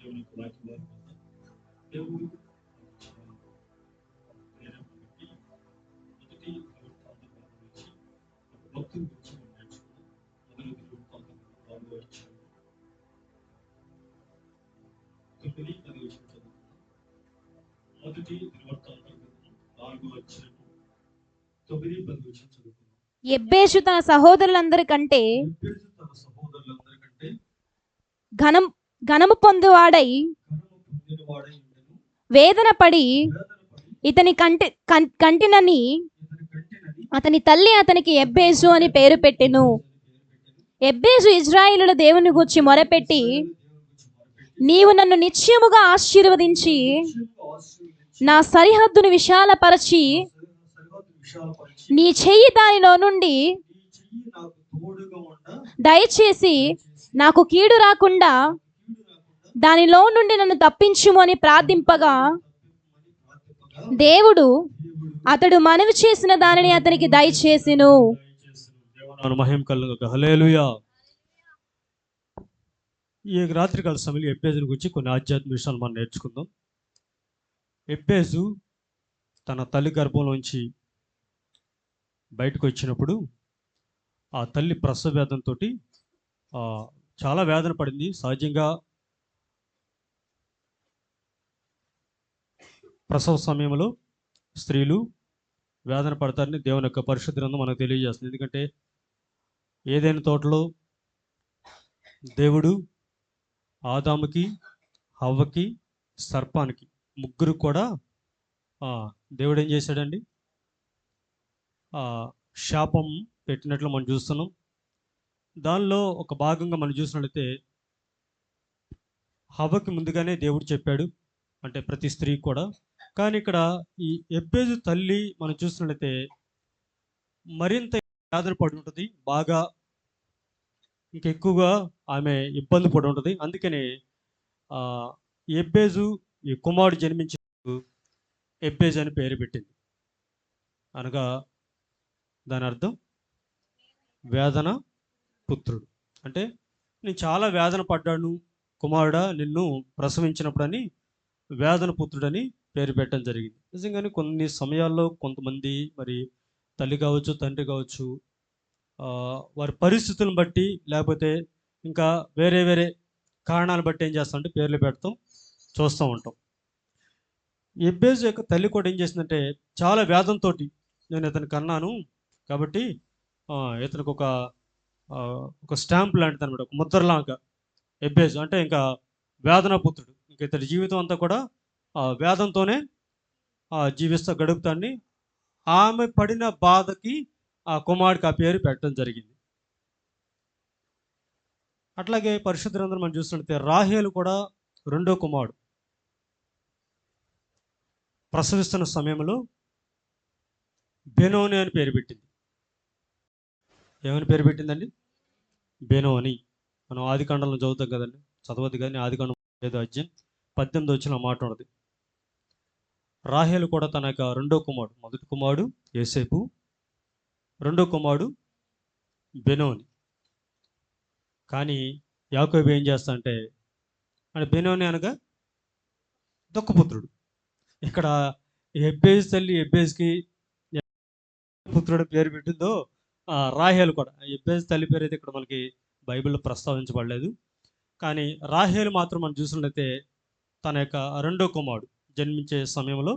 దేవుని యొక్క వాక్యం దేవుడు మొదటి భక్తుల గురించి నేర్చుకున్నాం. మొదటి దినవృత్తాంతం 4వ అధ్యాయం 9-10 చదువుకున్నాం. యెబ్బేషు తన సహోదరులందరికంటే ఘనము పొందువాడై వేదన పడి ఇతని కంటినని అతని తల్లి అతనికి యెబ్బేషు అని పేరు పెట్టెను. యెబ్బేషు ఇశ్రాయేలుల దేవుని గూర్చి మొరపెట్టి, నీవు నన్ను నిశ్చయముగా ఆశీర్వదించి నా సరిహద్దును విశాలపరచి నీ చెయ్యి దానిలో నుండి దయచేసి నాకు కీడు రాకుండా దానిలో నుండి నన్ను తప్పించుము అని ప్రార్థింపగా, దేవుడు అతడు మనవి చేసిన దానిని అతనికి దయచేసెను. మహిమ కలుగుగాక. హల్లెలూయా. ఈ రాత్రికాల సమయంలో యెబ్బేజుని గురించి కొన్ని ఆధ్యాత్మిక విషయాలు మనం నేర్చుకుందాం. యెబ్బేజు తన తల్లి గర్భంలోంచి బయటకు వచ్చినప్పుడు ఆ తల్లి ప్రసవ వేదనతో చాలా వేదన పడింది. సహజంగా ప్రసవ సమయంలో స్త్రీలు వేదన పడతారని దేవుని యొక్క పరిశుద్ధ గ్రంథం మనకు తెలియజేస్తుంది. ఎందుకంటే ఏదైనా తోటలో దేవుడు ఆదాముకి, హవ్వకి, సర్పానికి ముగ్గురు కూడా దేవుడు ఏం చేశాడండి, శాపం పెట్టినట్లు మనం చూస్తున్నాం. దానిలో ఒక భాగంగా మనం చూసినట్లయితే హవ్వకి ముందుగానే దేవుడు చెప్పాడు, అంటే ప్రతి స్త్రీ కూడా. కానీ ఇక్కడ ఈ యెబ్బేజు తల్లి మనం చూసినట్లయితే మరింత వేదన పడి ఉంటుంది, బాగా ఇంకెక్కువగా ఆమె ఇబ్బంది పడి ఉంటుంది. అందుకని యెబ్బేజు ఈ కుమారుడు జన్మించినప్పుడు యెబ్బేజు అని పేరు పెట్టింది. అనగా దాని అర్థం వేదన పుత్రుడు. అంటే నేను చాలా వేదన పడ్డాను కుమారుడా నిన్ను ప్రసవించినప్పుడు అని వేదన పుత్రుడని పేరు పెట్టడం జరిగింది. నిజంగానే కొన్ని సమయాల్లో కొంతమంది మరి తల్లి కావచ్చు, తండ్రి కావచ్చు, వారి పరిస్థితులను బట్టి లేకపోతే ఇంకా వేరే వేరే కారణాలు బట్టి ఏం చేస్తామంటే పేర్లు పెడతాం చూస్తూ ఉంటాం. యెబ్బేజు యొక్క తల్లి కూడా ఏం చేసిందంటే చాలా వేదంతో, నేను ఇతను కన్నాను కాబట్టి ఇతనికి ఒక స్టాంప్ లాంటిది అనమాట, ఒక ముద్రలాగా యెబ్బేజు అంటే ఇంకా వేదన పుత్రుడు, ఇంక ఇతడి జీవితం అంతా కూడా వేదంతోనే జీవిస్తూ గడుపుతాన్ని. ఆమె పడిన బాధకి ఆ కుమారుడికి ఆ పేరు పెట్టడం జరిగింది. అట్లాగే పరిశుద్ధ గ్రంథం మనం చూస్తుంటే రాహేలు కూడా రెండో కుమారుడు ప్రసవిస్తున్న సమయంలో బెనోని అని పేరు పెట్టింది. ఏమని పేరు పెట్టిందండి? బెనోని. మనం ఆదికాండంలో చదువుతాం కదండి, చదవద్దు కానీ ఆదికాండం 5వ అధ్యాయం 18 వచ్చిన మాట ఉన్నది. రాహేలు కూడా తన యొక్క రెండో కుమారుడు, మొదటి కుమారుడు యోసేపు, రెండో కుమారుడు బెనోని. కానీ యాకోబు ఏం చేస్తాడంటే, అంటే బెనోని అనగా దుఃఖపుత్రుడు. ఇక్కడ యెబ్బేజు తల్లి యెబ్బేజుకి పుత్రుడు పేరు పెట్టిందో రాహేలు కూడా. యెబ్బేజు తల్లి పేరు అయితే ఇక్కడ మనకి బైబిల్లో ప్రస్తావించబడలేదు. కానీ రాహేలు మాత్రం మనం చూసినట్లయితే తన యొక్క రెండో కుమారుడు జన్మించే సమయంలో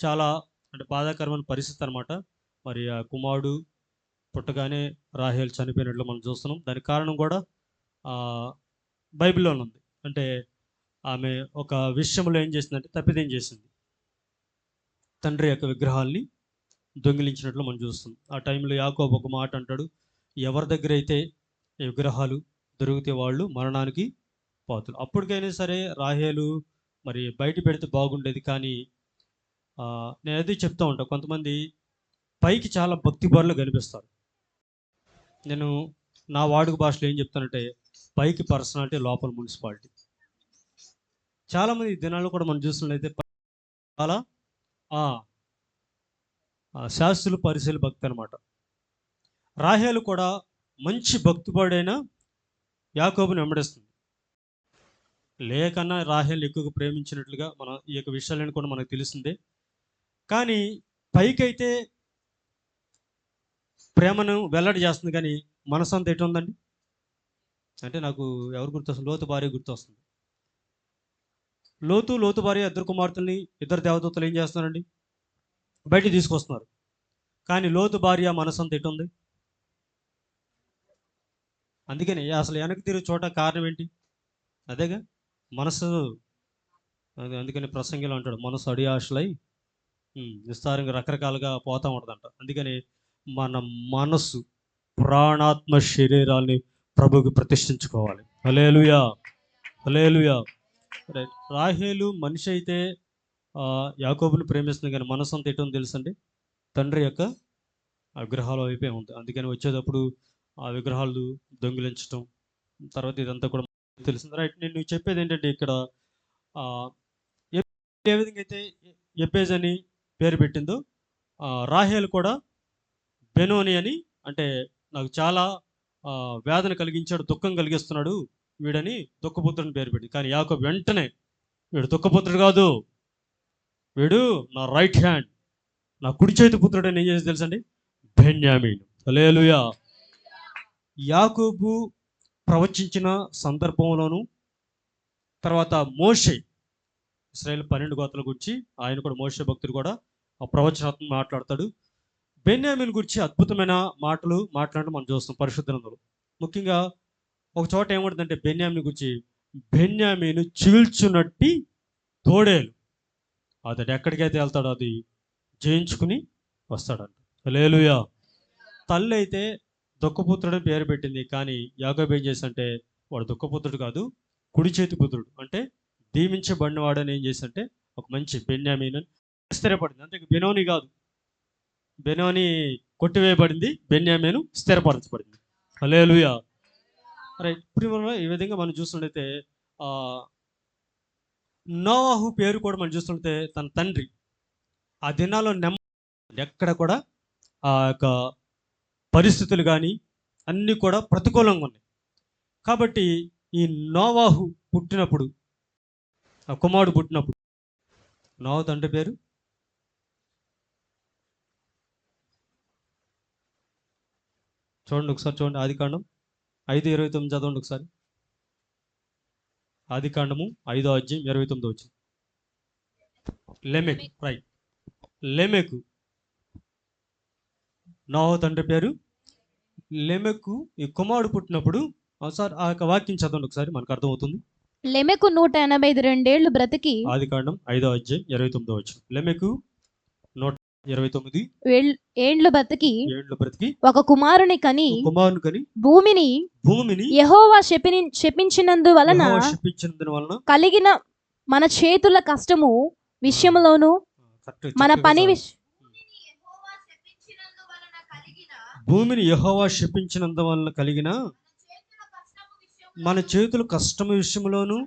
చాలా అంటే బాధాకరమైన పరిస్థితి అనమాట. మరి ఆ కుమారుడు పుట్టగానే రాహేలు చనిపోయినట్లు మనం చూస్తున్నాం. దానికి కారణం కూడా బైబిల్లోనే ఉంది. అంటే ఆమె ఒక విషయంలో ఏం చేసిందంటే తప్పిదం చేసింది, తండ్రి యొక్క విగ్రహాల్ని దొంగిలించినట్లు మనం చూస్తున్నాం. ఆ టైంలో యాకోబు ఒక మాట అంటాడు, ఎవరి దగ్గర అయితే ఈ విగ్రహాలు దొరికితే వాళ్ళు మరణానికి పాత్రులు. అప్పటికైనా సరే రాహేలు మరి బయట పెడితే బాగుండేది. కానీ నేను అది చెప్తూ ఉంటాను, కొంతమంది పైకి చాలా భక్తిపరులు కనిపిస్తారు. నేను నా వాడుక భాషలో ఏం చెప్తానంటే పైకి పర్సనాలిటీ, లోపల మున్సిపాలిటీ. చాలామంది ఈ దినాల్లో కూడా మనం చూసినట్లయితే చాలా శాస్త్రులు, పరిశీలు భక్తి అనమాట. రాహేలు కూడా మంచి భక్తిపరుడైన యాకోబుని వెంబడిస్తుంది. లేకన్నా రాహేల్ ఎక్కువగా ప్రేమించినట్లుగా మన ఈ యొక్క విషయాలను కూడా మనకు తెలిసిందే. కానీ పైకైతే ప్రేమను వెల్లడి చేస్తుంది, కానీ మనసంతా ఎటు ఉందండి? అంటే నాకు ఎవరు గుర్తొస్తుంది? లోతు భార్య గుర్తొస్తుంది. లోతు భార్య ఇద్దరు కుమార్తెల్ని, ఇద్దరు దేవదూతలు ఏం చేస్తున్నారండి? బయటికి తీసుకొస్తున్నారు. కానీ లోతు భార్య మనసంతా ఎటు ఉంది? అందుకని అసలు వెనక్కి తిరిగి చూడ కారణం ఏంటి? అదేగా మనసు. అందుకని ప్రసంగిలో అంటాడు, మనసు అడియాశలై విస్తారంగా రకరకాలుగా పోతా ఉంటుందంట. అందుకని మన మనసు, ప్రాణాత్మ శరీరాల్ని ప్రభుకి ప్రతిష్ఠించుకోవాలి. హల్లెలూయా, హల్లెలూయా. రైట్. రాహేలు మనిషి అయితే యాకోబుని ప్రేమిస్తుంది, కానీ మనసు అంతా ఎటు తెలుసండి? తండ్రి యొక్క విగ్రహాల వైపే ఉంది. అందుకని వచ్చేటప్పుడు ఆ విగ్రహాలు దొంగిలించటం, తర్వాత ఇదంతా కూడా తెలిసింది. రైట్. నేను చెప్పేది ఏంటంటే ఇక్కడ ఆ, ఏ విధంగా అయితే ఎబ్బేజ్ అని పేరు పెట్టిందో, రాహేల్ కూడా బెనోని అని, అంటే నాకు చాలా వేదన కలిగించాడు, దుఃఖం కలిగిస్తున్నాడు వీడని దుఃఖపుత్రుని పేరు పెట్టి. కానీ యాకోబు వెంటనే, వీడు దుఃఖపుత్రుడు కాదు, వీడు నా రైట్ హ్యాండ్, నా కుడి చేతి పుత్రుడు అని ఏం చేసి తెలుసండి? బెన్యామీను. హల్లెలూయా. యాకోబు ప్రవచించిన సందర్భంలోను, తర్వాత మోషే, ఇశ్రాయేలు 12 గోత్రాల గురించి ఆయన కూడా, మోషే భక్తుడు కూడా ఆ ప్రవచనాత్మక మాట్లాడతాడు. బెన్యామీను గురించి అద్భుతమైన మాటలు మాట్లాడడం మనం చూస్తాం పరిశుద్ధ గ్రంథంలో. ముఖ్యంగా ఒక చోట ఏమంటుందంటే బెన్యామీను గురించి, బెన్యామీను చీల్చునట్టి తోడేలు, అతడు ఎక్కడికైతే వెళ్తాడో అది జయించుకుని వస్తాడంట. హల్లెలూయా. తల్లి అయితే దుఃఖపుత్రుడని పేరు పెట్టింది, కానీ యాకోబు ఏం చేశాడంటే వాడు దుఃఖపుత్రుడు కాదు, కుడి చేతి పుత్రుడు, అంటే దీవించబడినవాడని ఏం చేశాడంటే ఒక మంచి బెన్యామీను స్థిరపడింది. అంతే, బెనోని కాదు. బెనోని కొట్టివేయబడింది, బెన్యామీను స్థిరపరచబడింది. హల్లెలూయా. రైట్. ఇప్పుడు ఈ విధంగా మనం చూస్తున్నట్లయితే నోవాహు పేరు కూడా మనం చూస్తుంటే తన తండ్రి ఆ దినాల్లో ఎక్కడ కూడా ఆ యొక్క పరిస్థితులు కానీ అన్నీ కూడా ప్రతికూలంగా ఉన్నాయి. కాబట్టి ఈ నోవాహు పుట్టినప్పుడు, ఆ కుమారుడు పుట్టినప్పుడు, నోవాహు తండ్రి పేరు చూడండి ఒకసారి, చూడండి ఆదికాండం 5:29 చదవండి ఒకసారి. ఆదికాండము 5వ అధ్యాయం 29 వచ్చింది. లెమెకు. రైట్. లెమెకు, నోవాహు తండ్రి పేరు లెమెకు. ఈ కుమారుడు పుట్టినప్పుడు ఒకసారి ఆ యొక్క వాక్యం చదవండి ఒకసారి, మనకు అర్థమవుతుంది. లెమెకు 182 బ్రతికి, ఆదికాండం 5వ అధ్యాయం 29 వచ్చింది. లెమెకు 129 ఏండ్లు బ్రతికి బ్రతికి ఒక కుమారుని కని కుమారుని కని భూమిని యెహోవా శపించినందువలన కలిగిన మన చేతుల కష్టము విషయములోను, మన పని భూమిని యెహోవా శపించినందువలన కలిగిన మన చేతుల కష్టము విషయంలోను,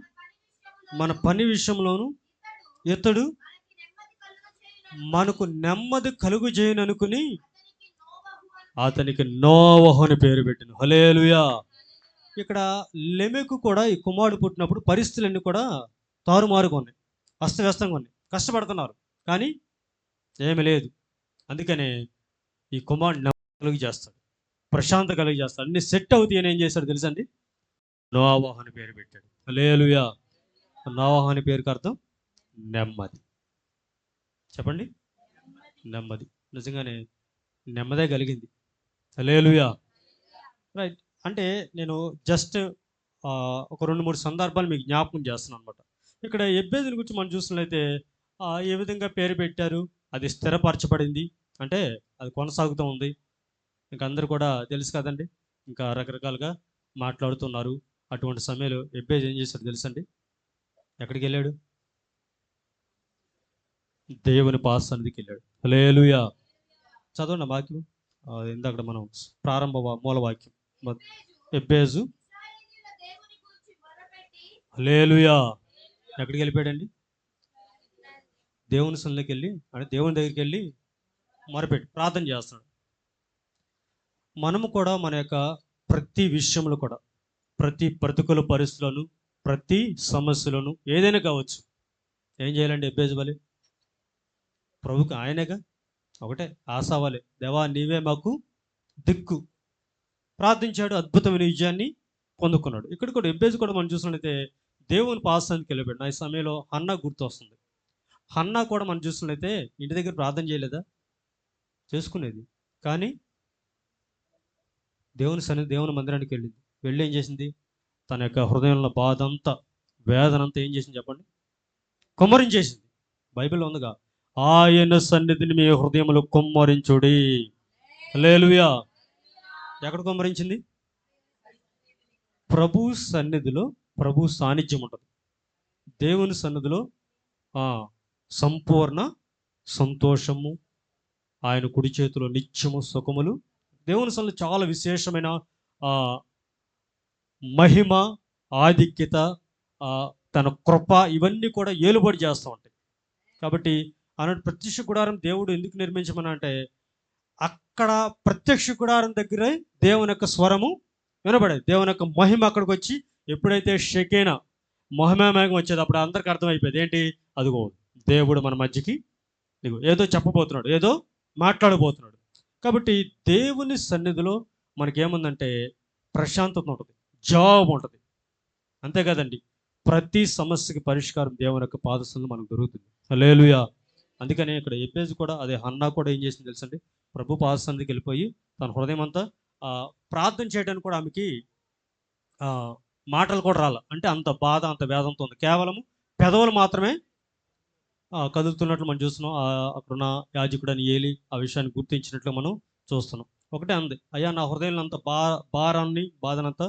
మన పని విషయంలోను ఇతడు మనకు నెమ్మది కలుగు చేయననుకుని అతనికి నోవహు అని పేరు పెట్టిన. హల్లెలూయా. ఇక్కడ లెమెకు కూడా ఈ కుమారుడు పుట్టినప్పుడు పరిస్థితులన్నీ కూడా తారుమారుగా ఉన్నాయి, అస్తవ్యస్తంగా ఉన్నాయి, కష్టపడుతున్నారు, కానీ ఏమి లేదు. అందుకనే ఈ కుమారుడు నెమ్మది కలుగు చేస్తాడు, ప్రశాంత కలుగు చేస్తాడు, అన్ని సెట్ అవుతాయి అని ఏం చేశాడు తెలుసండి? నోవహు అని పేరు పెట్టాడు. హల్లెలూయా. నోవహు అని పేరుకి అర్థం నెమ్మది. చెప్పండి, నెమ్మది. నిజంగానే నెమ్మదే కలిగింది. హల్లెలూయా. రైట్. అంటే నేను జస్ట్ ఒక 2-3 సందర్భాలు మీకు జ్ఞాపకం చేస్తున్నాను అనమాట. ఇక్కడ ఎబ్బేదుని గురించి మనం చూసినట్లయితే ఏ విధంగా పేరు పెట్టారు, అది స్థిరపరచబడింది, అంటే అది కొనసాగుతూ ఉంది. ఇంకా అందరూ కూడా తెలుసు కదండి, ఇంకా రకరకాలుగా మాట్లాడుతున్నారు. అటువంటి సమయంలో ఎబ్బేజ్ ఏం చేశాడు తెలుసండి? ఎక్కడికి వెళ్ళాడు? దేవుని పాసన్నిధికి వెళ్ళాడు. హల్లెలూయా. చదవండి వాక్యం. ఇందాక మనం ప్రారంభ మూల వాక్యం. ఎబ్బేజు హల్లెలూయా ఎక్కడికి వెళ్ళిపోయాడండి? దేవుని సన్నిధికి వెళ్ళి, అంటే దేవుని దగ్గరికి వెళ్ళి మొరపెట్టి ప్రార్థన చేస్తున్నాడు. మనము కూడా మన యొక్క ప్రతి విషయంలో కూడా, ప్రతి ప్రతికూల పరిస్థితులను, ప్రతి సమస్యలను ఏదైనా కావచ్చు ఏం చేయాలండి ఎబ్బేజు బలి ప్రభుకి ఆయనేగా ఒకటే ఆశ అవ్వాలి. దేవా నీవే మాకు దిక్కు ప్రార్థించాడు, అద్భుతమైన విజయాన్ని పొందుకున్నాడు. ఇక్కడ కూడా ఎబ్బేజు కూడా మనం చూసినట్లయితే దేవుని పాస్తానికి వెళ్ళిపోయాడు. నా ఈ సమయంలో హన్నా గుర్తు వస్తుంది. హన్నా కూడా మనం చూసినట్లయితే ఇంటి దగ్గర ప్రార్థన చేయలేదా? చేసుకునేది. కానీ దేవుని మందిరానికి వెళ్ళింది. వెళ్ళి ఏం చేసింది? తన యొక్క హృదయంలో బాధ అంతా, వేదన అంతా ఏం చేసింది చెప్పండి? కుమ్మరించేసింది. బైబిల్లో ఉందిగా, ఆయన సన్నిధిని మీ హృదయంలో కుమ్మరించుడి. హల్లెలూయా. ఎక్కడ కుమ్మరించింది? ప్రభు సన్నిధిలో ప్రభు సాన్నిధ్యం ఉంటుంది. దేవుని సన్నిధిలో సంపూర్ణ సంతోషము, ఆయన కుడి చేతిలో నిత్యము సుఖములు. దేవుని సన్నిధిలో చాలా విశేషమైన మహిమ, ఆధిక్యత, తన కృప ఇవన్నీ కూడా ఏలుబడి చేస్తూ ఉంటాయి. కాబట్టి అన్నట్టు ప్రత్యక్ష గుడారం దేవుడు ఎందుకు నిర్మించమని అంటే, అక్కడ ప్రత్యక్ష గుడారం దగ్గరే దేవుని యొక్క స్వరము వినబడేది. దేవుని యొక్క మహిమ అక్కడికి వచ్చి ఎప్పుడైతే షెకేనా మహిమేఘం వచ్చేది అప్పుడు అందరికి అర్థమైపోయేది ఏంటి? అదిగో దేవుడు మన మధ్యకి ఏదో చెప్పబోతున్నాడు, ఏదో మాట్లాడబోతున్నాడు. కాబట్టి దేవుని సన్నిధిలో మనకేముందంటే ప్రశాంతత ఉంటుంది, జాబ్ ఉంటుంది. అంతే కదండి, ప్రతి సమస్యకి పరిష్కారం దేవుని యొక్క పాదస్థంలో మనకు దొరుకుతుంది. హల్లెలూయా. అందుకని ఇక్కడ ఎబ్బేజు కూడా అదే హన్నా కూడా ఏం చేసింది తెలుసండి? ప్రభు పాదస్థానికి వెళ్ళిపోయి తన హృదయం అంతా ప్రార్థన చేయడానికి కూడా ఆమెకి మాటలు కూడా రాల. అంటే అంత బాధ, అంత వేదంతో ఉంది. కేవలం పెదవులు మాత్రమే కదులుతున్నట్లు మనం చూస్తున్నాం. అక్కడున్న యాజకుడని ఏలి ఆ విషయాన్ని గుర్తించినట్లు మనం చూస్తున్నాం. ఒకటే అంది, అయ్యా నా హృదయంలో అంత భారాన్ని బాధనంతా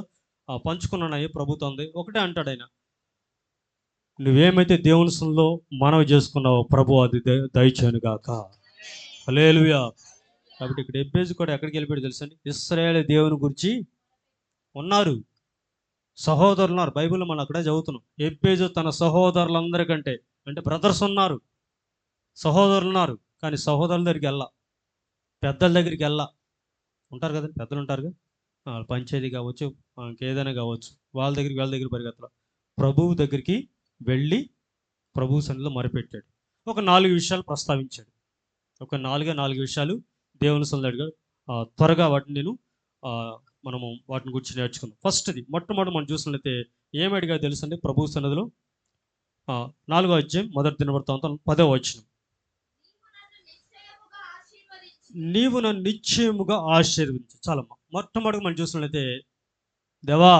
పంచుకున్నానయ్యా ప్రభుతో ఉంది. ఒకటే అంటాడు ఆయన, నువ్వేమైతే దేవుని సన్నిధిలో మనవి చేసుకున్నావో ప్రభు అది దయచేయునుగాక. హల్లెలూయా. కాబట్టి ఇక్కడ ఎబ్బేజు కూడా ఎక్కడికి వెళ్ళిపోయాడు తెలుసండి? ఇశ్రాయేలు దేవుని గురించి ఉన్నారు, సహోదరులు ఉన్నారు. బైబిల్లో మనం అక్కడే చదువుతున్నాం. ఎబ్బేజు తన సహోదరులందరికంటే, అంటే బ్రదర్స్ ఉన్నారు, సహోదరులు ఉన్నారు, కానీ సహోదరుల దగ్గరికి వెళ్ళా, పెద్దల దగ్గరికి వెళ్ళా. ఉంటారు కదండి, పెద్దలు ఉంటారుగా, పంచాయతీ కావచ్చు, ఇంకేదైనా కావచ్చు, వాళ్ళ దగ్గర పరిగెత్తలా. ప్రభువు దగ్గరికి వెళ్ళి ప్రభు సన్నిధిలో మొరపెట్టాడు. ఒక 4 విషయాలు ప్రస్తావించాడు. ఒక 4 విషయాలు దేవుని సన్నిధిగా త్వరగా వాటిని మనము వాటిని గురించి నేర్చుకుందాం. ఫస్ట్ది మొట్టమొదటి మనం చూసినట్లయితే ఏమి అడిగా తెలుసండి ప్రభు సన్నిధిలో? 4వ అధ్యాయం 1 దినవృత్తాంతం 10వ వచనం, నీవు నన్ను నిశ్చయముగా ఆశీర్వదించు. చాలమ్మా. మొట్టమొదటి మనం చూసినట్లయితే, దేవా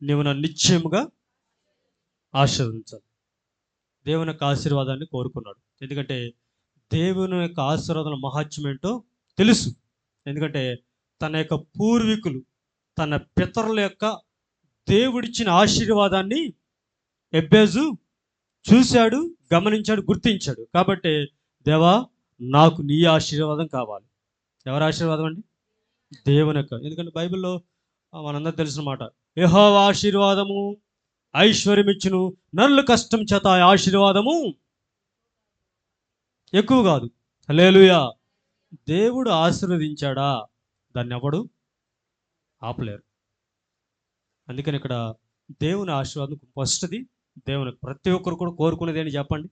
నీవు నన్ను నిశ్చయముగా ఆశీర్వదించాలి. దేవుని యొక్క ఆశీర్వాదాన్ని కోరుకున్నాడు. ఎందుకంటే దేవుని యొక్క ఆశీర్వాదం మహాత్మ్యం ఏంటో తెలుసు. ఎందుకంటే తన యొక్క పూర్వీకులు, తన పితరుల యొక్క దేవుడిచ్చిన ఆశీర్వాదాన్ని ఎబ్బేజు చూశాడు, గమనించాడు, గుర్తించాడు. కాబట్టి దేవా నాకు నీ ఆశీర్వాదం కావాలి. ఎవరి ఆశీర్వాదం అండి? దేవుని యొక్క. ఎందుకంటే బైబిల్లో మనందరూ తెలిసిన మాట, యెహోవా ఆశీర్వాదము ఐశ్వర్యం ఇచ్చును, నరుల కష్టం చేత ఆశీర్వాదము ఎక్కువ కాదు. హల్లెలూయా. దేవుడు ఆశీర్వదించాడా, దాన్ని ఎవడు ఆపలేరు. అందుకని ఇక్కడ దేవుని ఆశీర్వాదం ఫస్ట్ది. దేవుని ప్రతి ఒక్కరు కూడా కోరుకునేది ఏంటి చెప్పండి?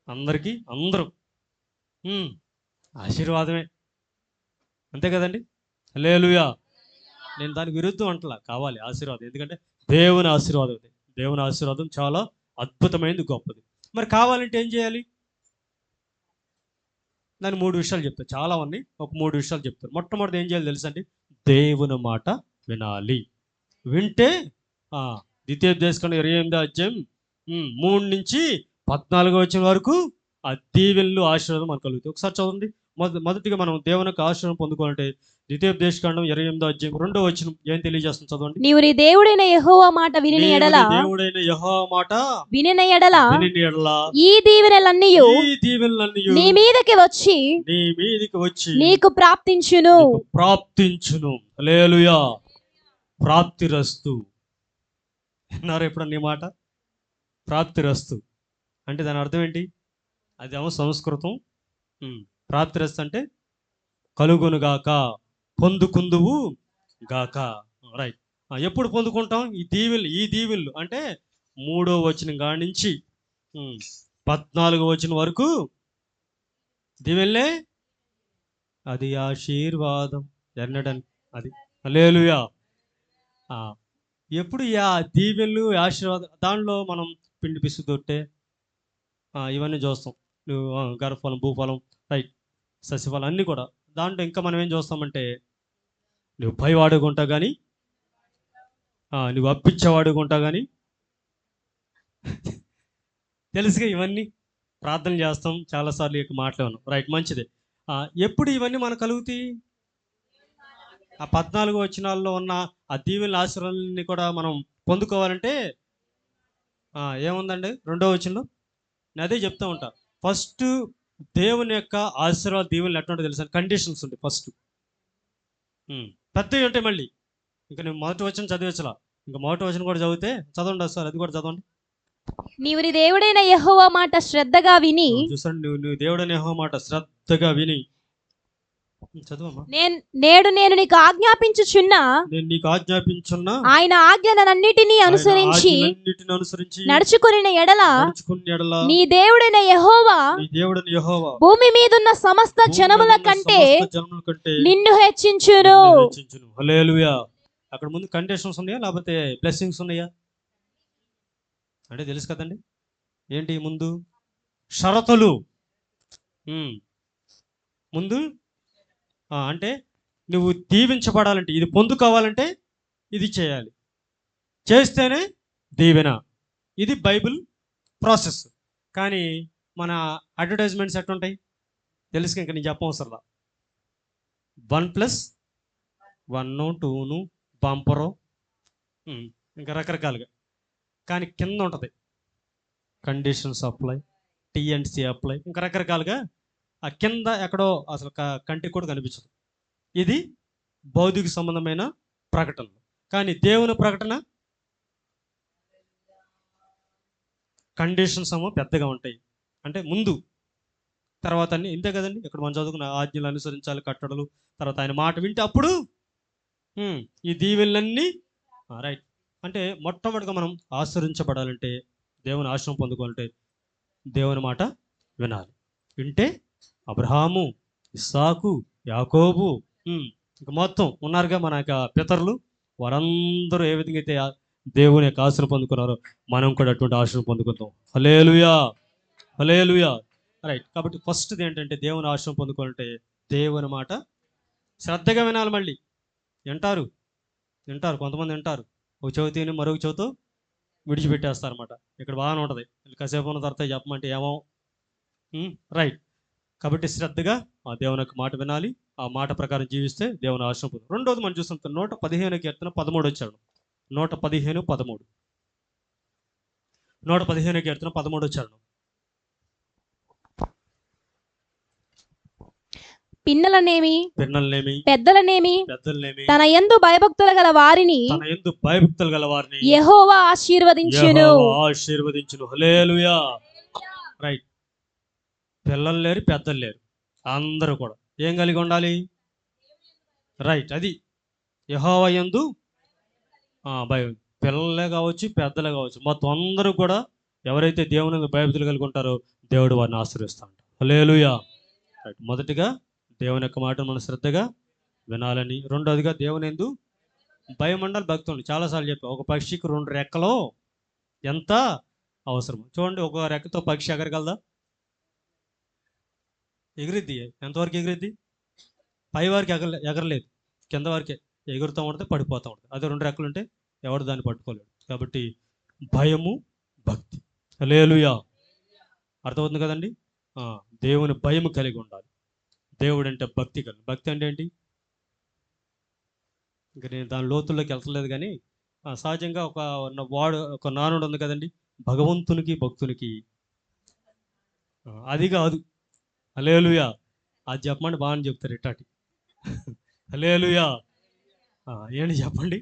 అందరూ ఆశీర్వాదమే. అంతే కదండి? హల్లెలూయా. నేను దానికి విరుద్ధం అంటలా, కావాలి ఆశీర్వాదం. ఎందుకంటే దేవుని ఆశీర్వాదం, దేవుని ఆశీర్వాదం చాలా అద్భుతమైనది, గొప్పది. మరి కావాలంటే ఏం చేయాలి? దాని 3 విషయాలు చెప్తాను. చాలా ఉన్నాయి, ఒక 3 విషయాలు చెప్తాను. మొట్టమొదటి ఏం చేయాలి తెలుసండి? దేవుని మాట వినాలి. వింటే ద్వితీయోపదేశకాండం 28వ అధ్యాయం 3 నుంచి 14వ వచనం వరకు ఆ దీవెనలు ఆశీర్వాదం మనకు కలుగుతాయి. ఒకసారి చదవండి. మొదటిగా మనం దేవుని యొక్క ఆశీర్వాదం పొందుకోవాలంటే ద్వితీయోపదేశకాండం 28వ అధ్యాయం 2వ వచనం ఏం తెలియజేస్తుంది? చదవండి. నీవు నీ దేవుడైన యెహోవా మాట వినిన ఎడల, ఈ దీవెనలన్నీ నీ మీదకి వచ్చి నీకు ప్రాప్తించును. హల్లెలూయా. ప్రాప్తిరస్తు. విన్నారా ఎప్పుడన్నా నీ మాట? ప్రాప్తిరస్తు అంటే దాని అర్థం ఏంటి? అదేమో సంస్కృతం. ప్రాప్తిరస్తు అంటే కలుగునుగాక, పొందుకుందువు గాక. రైట్. ఎప్పుడు పొందుకుంటాం ఈ దీవెనలు అంటే 3వ వచనం కాడి నుంచి 14వ వచనం వరకు దీవెనలే. అది ఆశీర్వాదం ఎన్నడని అది. హల్లెలూయా. ఎప్పుడు దీవెనలు ఆశీర్వాదం దానిలో మనం పిండి పిసుదొట్టే ఇవన్నీ చూస్తాం. నువ్వు గర్భఫలం, భూఫలం, రైట్, సస్యఫలం అన్నీ కూడా. దాంట్లో ఇంకా మనం ఏం చూస్తామంటే నువ్వు పైవాడుకుంటా కానీ, నువ్వు అప్పించేవాడుకుంటా కానీ, తెలుసుగా ఇవన్నీ. ప్రార్థన చేస్తాం చాలాసార్లు, ఇక మాట్లాడను, రైట్, మంచిదే. ఎప్పుడు ఇవన్నీ మనకు కలుగుతాయి? ఆ 14 వచనాల్లో ఉన్న ఆ దీవెనల ఆశీర్వాదాన్ని కూడా మనం పొందుకోవాలంటే ఏముందండి 2వ వచనంలో? నేను అదే చెప్తా ఉంటా. ఫస్ట్ దేవుని యొక్క ఆశీర్వాద దీవెనలు ఎట్లుంటో తెలుసా? కండిషన్స్ ఉంటాయి ఫస్ట్. పెద్దవి ఉంటాయి మళ్ళీ. ఇంకా నేను మొదటి వచనం చదివించలా, ఇంకా మొదటి వచనం కూడా చదవండి సార్, అది కూడా చదవండి. నీవు నీ దేవుడైన యెహోవా మాట శ్రద్ధగా విని. చూసండి, నువ్వు దేవుడైన యెహోవా మాట శ్రద్ధగా విని. చదువమ్మా. నేను నీకు ఆజ్ఞాపించుచున్న ఆయన ఆజ్ఞలన్నిటినీ అనుసరించి నడుచుకుని ఎడల నీ దేవుడైన యెహోవా భూమి మీదున్న సమస్త జనముల కంటే నిన్ను హెచ్చించును. హల్లెలూయా. అక్కడ ముందు కండిషన్స్ ఉన్నాయా లేకపోతే బ్లెస్సింగ్స్ ఉన్నాయా అంటే తెలుసు కదండి. ఏంటి ముందు? షరతులు. ముందు అంటే నువ్వు దీవించబడాలంటే, ఇది పొందుకోవాలంటే ఇది చేయాలి, చేస్తేనే దీవెన. ఇది బైబిల్ ప్రాసెస్. కానీ మన అడ్వర్టైజ్మెంట్స్ ఎట్లుంటాయి తెలుసు, ఇంకా నేను చెప్పవసరంలా. 1+1 2 బంపరు, ఇంకా రకరకాలుగా. కానీ కింద ఉంటుంది కండిషన్స్ అప్లై, T&C అప్లై, ఇంకా రకరకాలుగా. ఆ కింద ఎక్కడో అసలు కంటికి కూడా కనిపించదు. ఇది భౌతిక సంబంధమైన ప్రకటన. కానీ దేవుని ప్రకటన కండిషన్స్ ఏమో పెద్దగా ఉంటాయి. అంటే ముందు తర్వాత అన్ని ఇంతే కదండి. ఇక్కడ మనం చదువుకున్న ఆజ్ఞలు అనుసరించాలి, కట్టడలు, తర్వాత ఆయన మాట వింటే అప్పుడు ఈ దీవెనలన్నీ రైట్. అంటే మొట్టమొదటిగా మనం ఆశ్రయించబడాలంటే, దేవుని ఆశ్రయం పొందుకోవాలంటే దేవుని మాట వినాలి. వింటే అబ్రహాము, ఇస్సాకు, యాకోబు, ఇంకా మొత్తం ఉన్నారుగా మన యొక్క పితరులు, వారందరూ ఏ విధంగా అయితే దేవుని యొక్క ఆశను పొందుకున్నారో మనం కూడా అటువంటి ఆశను పొందుకుందాం. హల్లెలూయా, హల్లెలూయా. రైట్. కాబట్టి ఫస్ట్ది ఏంటంటే దేవుని ఆశను పొందుకోవాలంటే దేవుని మాట శ్రద్ధగా వినాలి. మళ్ళీ వింటారు కొంతమంది వింటారు, ఒక చెవితిని మరొక చెవితో విడిచిపెట్టేస్తారన్నమాట. ఇక్కడ బాగానే ఉంటుంది, కాసేపు ఉన్న తర్వాత చెప్పమంటే ఏమో. రైట్. కాబట్టి శ్రద్ధగా ఆ దేవుని యొక్క మాట వినాలి, ఆ మాట ప్రకారం జీవిస్తే దేవుని ఆశీర్వాదం పొందుతాం. రెండోది మనం చూస్తాం 115 కీర్తన 13 వచ్చాడు. 115 13 115 కీర్తన 13 వచ్చాడు. పిన్నలనేమి పెద్దలనేమి తన యందు భయభక్తులు గల వారిని యెహోవా ఆశీర్వదించును. హల్లెలూయా. రైట్. పిల్లలు లేరు, పెద్దలు లేరు, అందరూ కూడా ఏం కలిగి ఉండాలి? రైట్. అది యెహోవా యందు భయం. పిల్లలే కావచ్చు, పెద్దలే కావచ్చు, మొత్తం అందరూ కూడా ఎవరైతే దేవుని భయభక్తులు కలిగి ఉంటారో దేవుడు వారిని ఆశీర్వదిస్తూ ఉంటారు. హల్లెలూయా. రైట్. మొదటిగా దేవుని యొక్క మాటను మనం శ్రద్ధగా వినాలని. రెండోదిగా దేవుని యందు భయం ఉండాలి, భక్తి ఉండాలి. చాలాసార్లు చెప్పా, ఒక పక్షికి 2 రెక్కలు ఎంత అవసరం. చూడండి, ఒక రెక్కతో పక్షి ఎగరగలదా? ఎగిరిద్ది. ఎంతవరకు ఎగిరిద్ది? పై వారికి ఎగరలేదు, కింద వారికి ఎగురుతూ ఉంటుంది, పడిపోతూ ఉంటుంది. అదే 2 రెక్కలు ఉంటే ఎవడు దాన్ని పట్టుకోలేడు. కాబట్టి భయము, భక్తి. హల్లెలూయా. అర్థమవుతుంది కదండి. దేవుని భయం కలిగి ఉండాలి. దేవుడు అంటే భక్తి కలిగి. భక్తి అంటే ఏంటి? ఇంకా నేను దాని లోతుల్లోకి వెళ్తలేదు, కానీ సహజంగా ఒక నానుడు ఉంది కదండి, భగవంతునికి భక్తునికి. అది కాదు. హల్లెలూయా. అది చెప్పమండి, బాగా చెప్తారు ఇట్టాటి. హల్లెలూయా. ఏంటి చెప్పండి.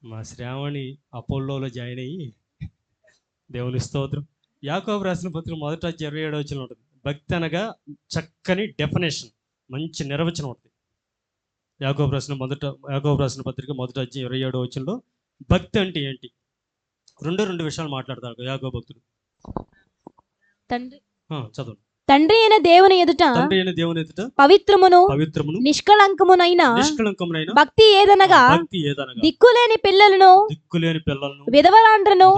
మా శ్రావణి అపోలోలో జాయిన్ అయ్యి, దేవుని స్తోత్రం. యాకోబు రాసిన పత్రిక 1:27 ఉంటుంది. భక్తి అనగా చక్కని డెఫినేషన్, మంచి నిర్వచనం ఉంటుంది. యాకోబు రాసిన పత్రిక మొదటి అధ్యాయం 27వ వచనంలో భక్తి అంటే ఏంటి రెండు విషయాలు మాట్లాడతాడు యాకోబు భక్తుడు. తండ్రి చదువు. తండ్రి అయిన దేవుని ఎదుట పవిత్రమును నిష్కళంకమునైన భక్తి ఏదనగా దిక్కులేని పిల్లలను విధవరాండ్రను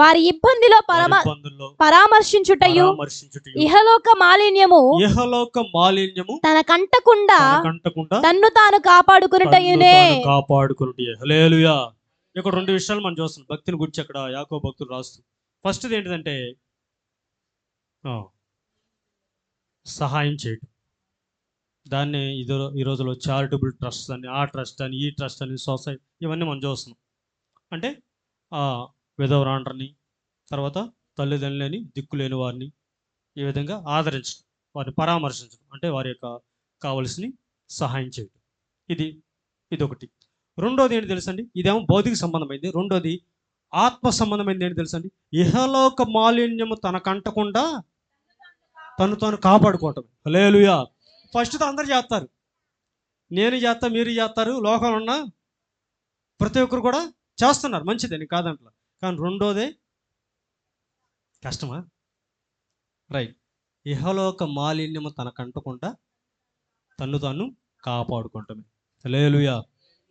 వారి ఇబ్బందిలో పరామర్శించుటయు ఇహలోక మాలిన్యము తన కంటకుండా తన్ను తాను కాపాడుకునుటయునే. హల్లెలూయా. ఇక్కడ రెండు విషయాలు మనం చూస్తున్నాం భక్తిని గురించి అక్కడ యాకోబు భక్తుడు రాస్తూ. ఫస్ట్ ఏంటిదంటే సహాయం చేయటం. దాన్ని ఈ రోజులో చారిటబుల్ ట్రస్ట్ అని, ఆ ట్రస్ట్ అని, ఈ ట్రస్ట్ అని, సొసైటీ, ఇవన్నీ మనం చూస్తున్నాం. అంటే విధవరాండ్రని, తర్వాత తల్లిదండ్రులని, దిక్కులేని వారిని ఈ విధంగా ఆదరించడం, వారిని పరామర్శించడం, అంటే వారి యొక్క కావలసిన సహాయం చేయటం. ఇది ఒకటి. రెండోది ఏంటి తెలుసండి, ఇదేమో భౌతిక సంబంధమైంది. రెండోది ఆత్మ సంబంధమైంది ఏంటి తెలుసండి, ఇహలోక మాలిన్యము తనకంటకుండా తను తాను కాపాడుకోవటం. హల్లెలూయా. ఫస్ట్ అందరు చేస్తారు, నేను చేస్తా, మీరు చేస్తారు, లోకంలో ఉన్న ప్రతి ఒక్కరు కూడా చేస్తున్నారు, మంచిదే, నేను కాదంటలా. కానీ రెండోదే కష్టమా? రైట్. ఇహలోక మాలిన్యము తనకంటకుండా తన్ను తాను కాపాడుకోవటమే. హల్లెలూయా.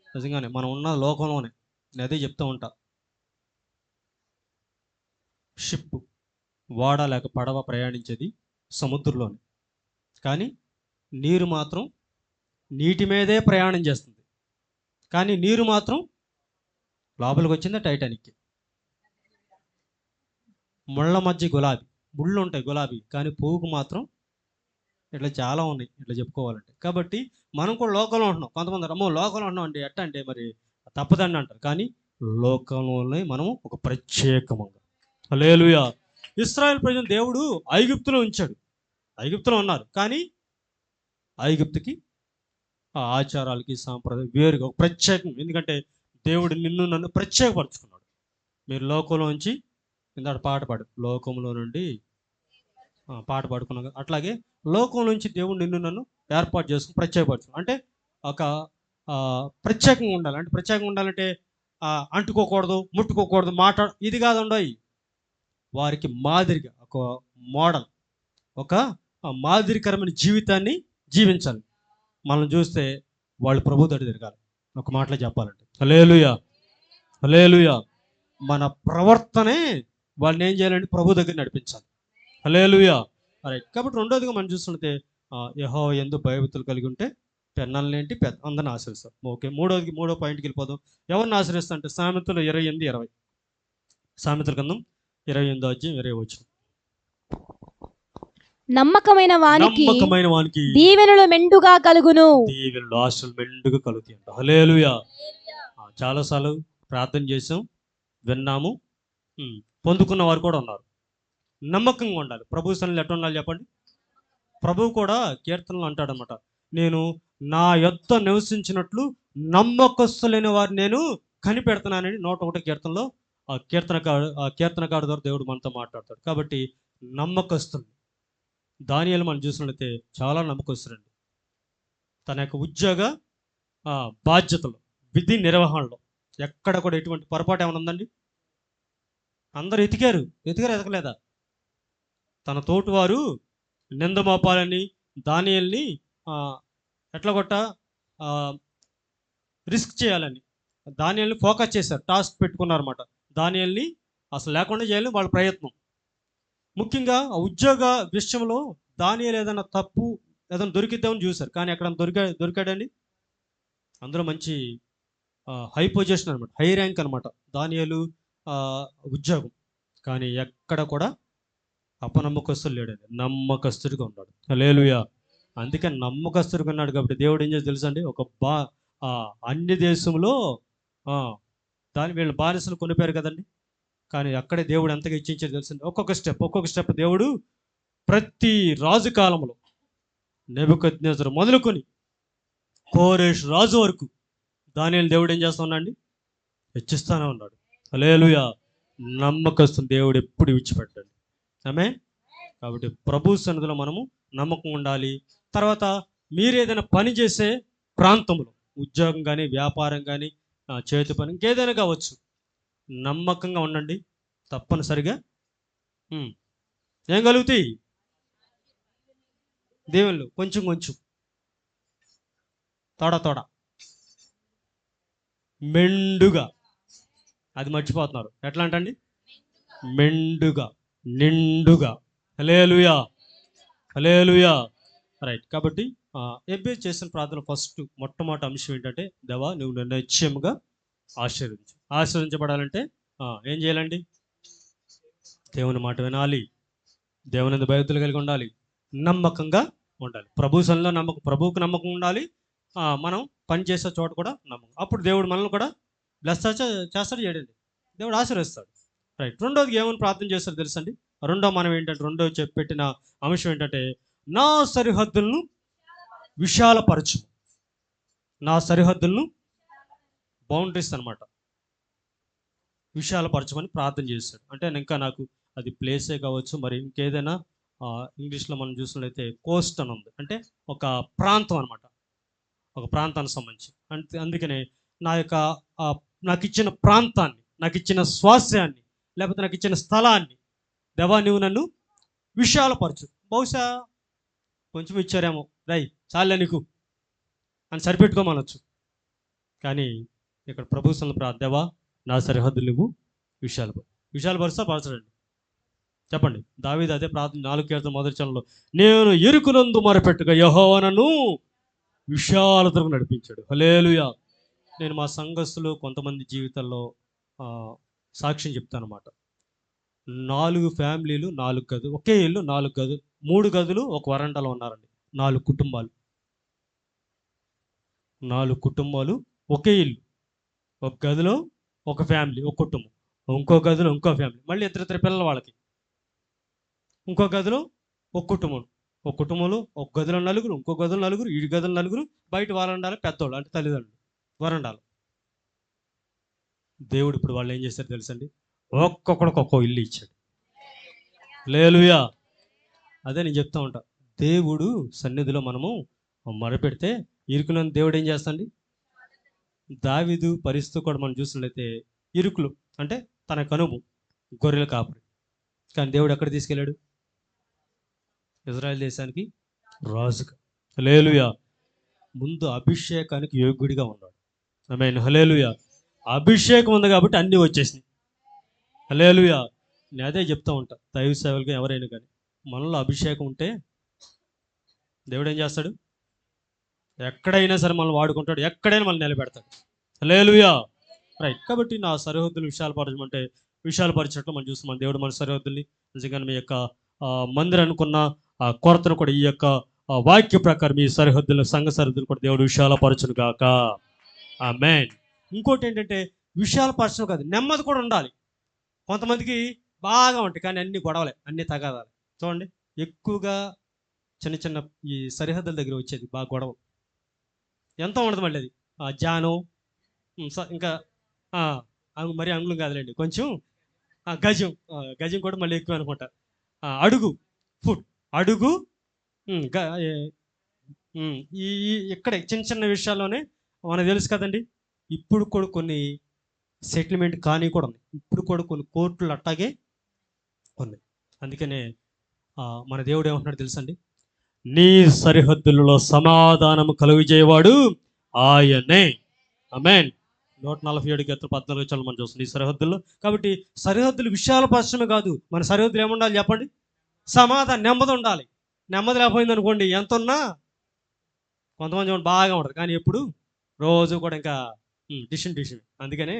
నిజంగానే మనం ఉన్న లోకంలోనే నేను అదే చెప్తూ ఉంటా. షిప్, ఓడ లేక పడవ ప్రయాణించేది సముద్రంలోనే, కానీ నీరు మాత్రం నీటి మీదే ప్రయాణం చేస్తుంది. కానీ నీరు మాత్రం లోపలికి వచ్చింది టైటానిక్. ముళ్ళ మధ్య గులాబీ, ముళ్ళు ఉంటాయి గులాబీ, కానీ పువ్వుకు మాత్రం ఇట్లా చాలా ఉన్నాయి ఇట్లా చెప్పుకోవాలంటే. కాబట్టి మనం కూడా లోకంలో ఉంటున్నాం. కొంతమంది అమ్మో లోకంలో ఉంటున్నాం అంటే ఎట్ట అంటే మరి తప్పదండి అంటారు. కానీ లోకంలోనే మనం ఒక ప్రత్యేకంగా. హల్లెలూయా. ఇశ్రాయేలు ప్రజలు దేవుడు ఐగుప్తులో ఉంచాడు, ఐగుప్తులో ఉన్నారు. కానీ ఐగుప్తుకి ఆ ఆచారాలకి సాంప్రదాయం వేరుగా ఒక ప్రత్యేకం. ఎందుకంటే దేవుడు నిన్ను నన్ను ప్రత్యేకపరుచుకున్నాడు. మీరు లోకంలోంచి ఇందాక పాట పాడు, లోకంలో నుండి పాట పాడుకున్నాం. అట్లాగే లోకం నుంచి దేవుడు నిన్ను నన్ను ఏర్పాటు చేసుకుని ప్రత్యేకపరచుకున్నాడు. అంటే ఒక ప్రత్యేకంగా ఉండాలి. అంటే ప్రత్యేకంగా ఉండాలంటే అంటుకోకూడదు, ముట్టుకోకూడదు, ఇది కాదు ఉండవు. వారికి మాదిరిగా ఒక మోడల్, ఒక మాదిరికరమైన జీవితాన్ని జీవించాలి. మనం చూస్తే వాళ్ళు ప్రభు దడి తిరగాలి. ఒక మాటలో చెప్పాలంటే హల్లెలూయా. హల్లెలూయా. మన ప్రవర్తనే వాళ్ళని ఏం చేయాలంటే ప్రభు దగ్గర నడిపించాలి. హల్లెలూయా. రైట్. కాబట్టి రెండోదిగా మనం చూస్తుంటే యెహోవా యందు భయభక్తులు కలిగి ఉంటే పెన్నల్నేంటి అందరిని ఆశ్రయిస్తారు. ఓకే. మూడో పాయింట్కి వెళ్ళిపోదాం. ఎవరిని ఆశ్రయిస్తా అంటే సామెతలు 28:20. సామెతల గ్రంథం 28వ అధ్యాయం 20వ వచనం. నమ్మకమైన వానికి దీవెనలు మెండుగా కలుగును. దీవెనలు ఆశలు మెండుగా కలుగుతాయి అంట. హల్లెలూయా. చాలాసార్లు ప్రార్థన చేసాం, విన్నాము, పొందుకున్న వారు కూడా ఉన్నారు. నమ్మకంగా ఉండాలి. ప్రభు సన్నిధిలో ఎట్లా ఉండాలి చెప్పండి. ప్రభువు కూడా కీర్తనలు అంటాడనమాట, నేను నా యొద్ద నివసించినట్లు నమ్మకస్తులైన వారు నేను కనిపెడుతున్నానని 101 కీర్తనలో ఆ కీర్తనకారు ద్వారా దేవుడు మనతో మాట్లాడతాడు. కాబట్టి నమ్మకస్తులు. దానియేలు మనం చూసినట్లయితే చాలా నమ్మకస్తులండి. తన యొక్క ఉద్యోగ బాధ్యతలు, విధి నిర్వహణలో ఎక్కడ కూడా ఎటువంటి పొరపాటు ఏమైనా ఉందండి? అందరూ ఎతకలేదా? తన తోటి వారు నిందమోపాలని దానియేలుని ఎట్లా కొట్ట రిస్క్ చేయాలని దానియేలుని ఫోకస్ చేశారు, టాస్క్ పెట్టుకున్నారన్నమాట. దానియేలుని అసలు లేకుండా చేయాలని వాళ్ళ ప్రయత్నం. ముఖ్యంగా ఆ ఉద్యోగ విషయంలో దానియేలు ఏదైనా తప్పు ఏదైనా దొరికిద్దామని చూశారు, కానీ ఎక్కడ దొరికాడండి? అందులో మంచి హై పొజిషన్ అనమాట, హై ర్యాంక్ అనమాట దానియేలు ఉద్యోగం. కానీ ఎక్కడ కూడా అపనమ్మకస్తుడు లేడండి, నమ్మకస్తుడిగా ఉన్నాడు. హల్లెలూయా. అందుకని నమ్మకస్తుడిగా ఉన్నాడు కాబట్టి దేవుడు ఏం చేసి తెలుసండి, ఒక అన్య దేశంలో వీళ్ళ బానిసలు కొనిపోయారు కదండి. కానీ అక్కడే దేవుడు ఎంతగా ఇచ్చించారు తెలుసండి. ఒక్కొక్క స్టెప్ దేవుడు ప్రతి రాజు కాలంలో నెబుకద్నెజరు మొదలుకొని కోరేషు రాజు వరకు దానియేలు దేవుడు ఏం చేస్తా ఉన్నాడు? హెచ్చిస్తానే ఉన్నాడు. హల్లెలూయా. నమ్మకస్తుని దేవుడు ఎప్పుడు విడిచిపెట్టాడు. ఆమేన్. కాబట్టి ప్రభు సన్నిధిలో మనము నమ్మకం ఉండాలి. తర్వాత మీరు ఏదైనా పని చేసే ప్రాంతంలో ఉద్యోగం కానీ, వ్యాపారం కానీ, చేతి పని ఇంకేదైనా కావచ్చు. నమ్మకంగా ఉండండి, తప్పనిసరిగా ఏం కలుగుతాయి? దేవుళ్ళు కొంచెం కొంచెం, తోడ తోడ, మెండుగా. అది మర్చిపోతున్నారు. ఎట్లా అంటండి? మెండుగా, నిండుగా. హల్లెలూయా, హల్లెలూయా. రైట్. కాబట్టి ఎబ్బేజు చేసిన ప్రార్థన మొట్టమొదటి అంశం ఏంటంటే, దేవా నువ్వు నన్ను నిశ్చయముగా ఆశీర్వదించు. ఆశీర్వదించబడాలంటే ఏం చేయాలండి? దేవుని మాట వినాలి, దేవుని యందు భయభక్తులు కలిగి ఉండాలి, నమ్మకంగా ఉండాలి. ప్రభువుకు నమ్మకం ఉండాలి. మనం పని చేసే చోట కూడా నమ్మకం. అప్పుడు దేవుడు మనల్ని కూడా బ్లెస్ చేస్తాడు, చేయడండి, దేవుడు ఆశీర్వదిస్తాడు. రైట్. రెండోది ఏమని ప్రార్థన చేస్తారో తెలుసండి? రెండో పెట్టిన అంశం ఏంటంటే, నా సరిహద్దులను విశాలపరచు. నా సరిహద్దులను, బౌండరీస్ అనమాట, విశాలపరచమని ప్రార్థన చేస్తాడు. అంటే ఇంకా నాకు అది ప్లేసే కావచ్చు, మరి ఇంకేదైనా ఇంగ్లీష్లో మనం చూసినట్లయితే కోస్ట్ అని ఉంది, అంటే ఒక ప్రాంతం అనమాట, ఒక ప్రాంతానికి సంబంధించి. అందుకనే నాకు ఇచ్చిన ప్రాంతాన్ని, నాకు ఇచ్చిన స్వాస్యాన్ని, లేకపోతే నాకు ఇచ్చిన స్థలాన్ని దేవా నువ్వు నన్ను విశాలపరచు. బహుశా కొంచెం ఇచ్చారేమో, రై చాలే నీకు అని సరిపెట్టుకోమనొచ్చు. కానీ ఇక్కడ ప్రభు సన్నిధిలో దేవా నా సరిహద్దులు నువ్వు విశాలపరచండి. చెప్పండి. దావీదు అదే ప్రార్థన 4 కీర్తన మొదటి చరణంలో, నేను ఎరుకునందు మొరపెట్టుగా యెహోవా నన్ను విశాలతకు నడిపించాడు. హల్లెలూయా. నేను మా సంఘస్థులు కొంతమంది జీవితాల్లో సాక్ష్యం చెప్తాను అన్నమాట. 4 ఫ్యామిలీలు, 4 గదులు, ఒకే ఇల్లు, 4 గదులు, 3 గదులు, ఒక వరండాలో ఉన్నారండి. 4 కుటుంబాలు, 4 కుటుంబాలు, ఒకే ఇల్లు. ఒక గదిలో ఒక ఫ్యామిలీ, ఒక కుటుంబం, ఇంకో గదిలో ఇంకో ఫ్యామిలీ, మళ్ళీ ఇద్దరు పిల్లలు వాళ్ళకి, ఇంకో గదిలో ఒక కుటుంబం, ఒక కుటుంబంలో ఒక గదిలో నలుగురు, ఇంకో గదిలో నలుగురు, ఈ గదిలో నలుగురు, బయట వరండాలు పెద్దోళ్ళు అంటే తల్లిదండ్రులు వరండాలు. దేవుడు ఇప్పుడు వాళ్ళు ఏం చేశారు తెలుసండి? ఒక్కొక్కడికి ఒక్కో ఇల్లు ఇచ్చాడు. హల్లెలూయా. అదే నేను చెప్తా ఉంటా, దేవుడు సన్నిధిలో మనము మొరపెడితే ఇరుకులను దేవుడు ఏం చేస్తాండి? దావీదు పరిస్థితి కూడా మనం చూసినట్లయితే ఇరుకులు అంటే తన కనుము, గొర్రెల కాపరి. కానీ దేవుడు ఎక్కడ తీసుకెళ్ళాడు? ఇజ్రాయెల్ దేశానికి రాజుగా. హల్లెలూయా. ముందు అభిషేకానికి యోగ్యుడిగా ఉన్నాడు. ఆమేన్. హల్లెలూయా. అభిషేకం ఉంది కాబట్టి అన్నీ వచ్చేసినాయి. హల్లెలూయా. నేను అదే చెప్తా ఉంటా, దైవ సేవలుగా ఎవరైనా కానీ మనలో అభిషేకం ఉంటే దేవుడు ఏం చేస్తాడు? ఎక్కడైనా సరే మనల్ని వాడుకుంటాడు, ఎక్కడైనా మనల్ని నిలబెడతాడు. హల్లెలూయా. రైట్. కాబట్టి నా సరిహద్దులు విశాలపరచమంటే విశాలపరిచినట్లు మనం చూస్తున్నాం. దేవుడు మన సరిహద్దుల్ని నిజంగా మీ యొక్క మందిరం అనుకున్న కొరతను కూడా ఈ యొక్క వాక్య ప్రకారం మీ సరిహద్దులు, సంఘ సరిహద్దులు కూడా దేవుడు విశాలపరచును గాక. ఆమేన్. ఇంకోటి ఏంటంటే, విశాలపరచడం కాదు, నెమ్మది కూడా ఉండాలి. కొంతమందికి బాగా ఉంటాయి కానీ అన్ని గొడవలే, అన్ని తగాదాలు. చూడండి, ఎక్కువగా చిన్న చిన్న ఈ సరిహద్దుల దగ్గర వచ్చేది బాగా గొడవ, ఎంతో ఉండదు. మళ్ళీ అది జాను, ఇంకా మరి అంగుళం కాదులేండి, కొంచెం గజం కూడా మళ్ళీ ఎక్కువ అనుకుంటా. అడుగు, ఫుడ్, అడుగు, ఈ ఇక్కడ చిన్న చిన్న విషయాల్లోనే మనకు తెలుసు కదండి. ఇప్పుడు కూడా కొన్ని సెటిల్మెంట్ కానీ కూడా ఉన్నాయి, ఇప్పుడు కూడా కొన్ని కోర్టులు అట్టాగే ఉన్నాయి. అందుకనే మన దేవుడు ఏమంటున్నాడు తెలుసండి? నీ సరిహద్దులలో సమాధానము కలుగజేయవాడు ఆయనే. ఆమేన్. 147 కీర్తన 14 చరణం మనం చూస్తుంది ఈ సరిహద్దుల్లో. కాబట్టి సరిహద్దులు విశాలపరచడమే కాదు, మన సరిహద్దులు ఏముండాలి చెప్పండి? సమాధానం, నెమ్మది ఉండాలి. నెమ్మది లేకపోయింది అనుకోండి, ఎంత ఉన్నా కొంతమంది బాగా ఉంటుంది, కానీ ఎప్పుడు రోజు కూడా ఇంకా డిషన్. అందుకనే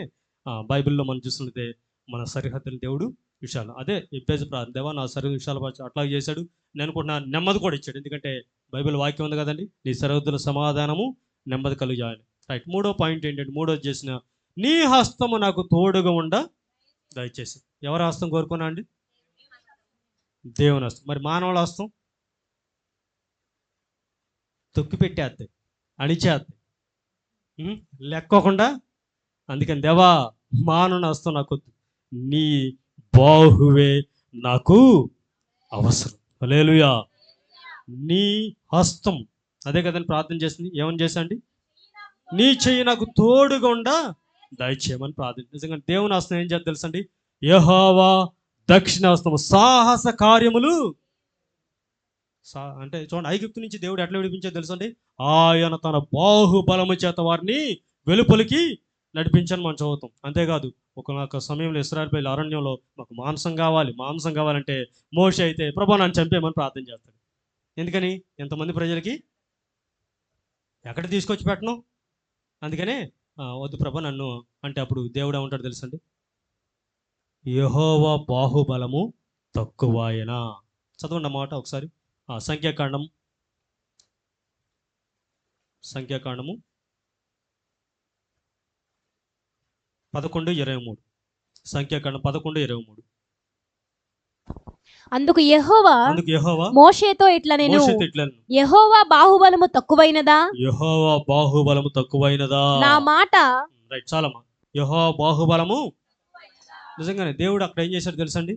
బైబిల్లో మనం చూసినట్లయితే మన సరిహద్దులు దేవుడు విషయాలు, అదే ఎబ్బేజు ప్రార్థన, దేవా నా సరిహద్దు విషయాలు అట్లా చేశాడు. నేను అనుకుంటున్నా నెమ్మది కూడా ఇచ్చాడు, ఎందుకంటే బైబిల్ వాక్యం ఉంది కదండి, నీ సరిహద్దుల సమాధానము నెమ్మది కలుగుజాయని. రైట్. మూడో పాయింట్ ఏంటంటే, మూడోది చేసిన, నీ హస్తము నాకు తోడుగా ఉండ దయచేసి. ఎవరి హస్తం కోరుకున్నా అండి? దేవుని హస్తం. మరి మానవుల హస్తం తొక్కి పెట్టేస్తాయి, అణిచేస్తాయి, లెక్కకుండా. అందుకని దేవా మానవుని హస్తం నాకు వద్దు, నీ బాహువే నాకు అవసరం. హల్లెలూయా. నీ హస్తం, అదే కదండి ప్రార్థన చేసింది. ఏమని చేశా అండి? నీ చెయ్యి నాకు తోడుగుండా దయచేయమని ప్రార్థన. నిజంగా దేవుని హస్తం ఏం చేద్దాం తెలుసండి? యెహోవా దక్షిణాస్తము సాహస కార్యములు. అంటే చూడండి, ఐగుప్తు నుంచి దేవుడు ఎట్లా విడిపించాడు తెలుసండి? ఆయన తన బాహుబలము చేత వారిని వెలుపలికి నడిపించని మనం చదువుతాం. అంతేకాదు ఒక సమయంలో ఇశ్రాయేలు ప్రజలు అరణ్యంలో మాకు మాంసం కావాలంటే మోషే అయితే ప్రభా నన్ను చంపేయమని ప్రార్థన చేస్తాడు. ఎందుకని? ఎంతమంది ప్రజలకి ఎక్కడ తీసుకొచ్చి పెట్టను, అందుకనే వద్దు ప్రభా నన్ను అంటే అప్పుడు దేవుడు ఏమంటాడు తెలుసండి? యెహోవా బాహుబలము తక్కువాయనా. చదవండి అన్నమాట ఒకసారి. సంఖ్యాకాండము 11:23. సంఖ్యాకాండం 11:23. అందుకు యెహోవా మోషేతో ఇట్లా నేను యెహోవా బాహుబలము తక్కువైనదా నా మాట. రైట్, చాలమ్మా. యెహోవా బాహుబలము. నిజంగానే దేవుడు అక్కడ ఏం చేశాడు తెలుసండి?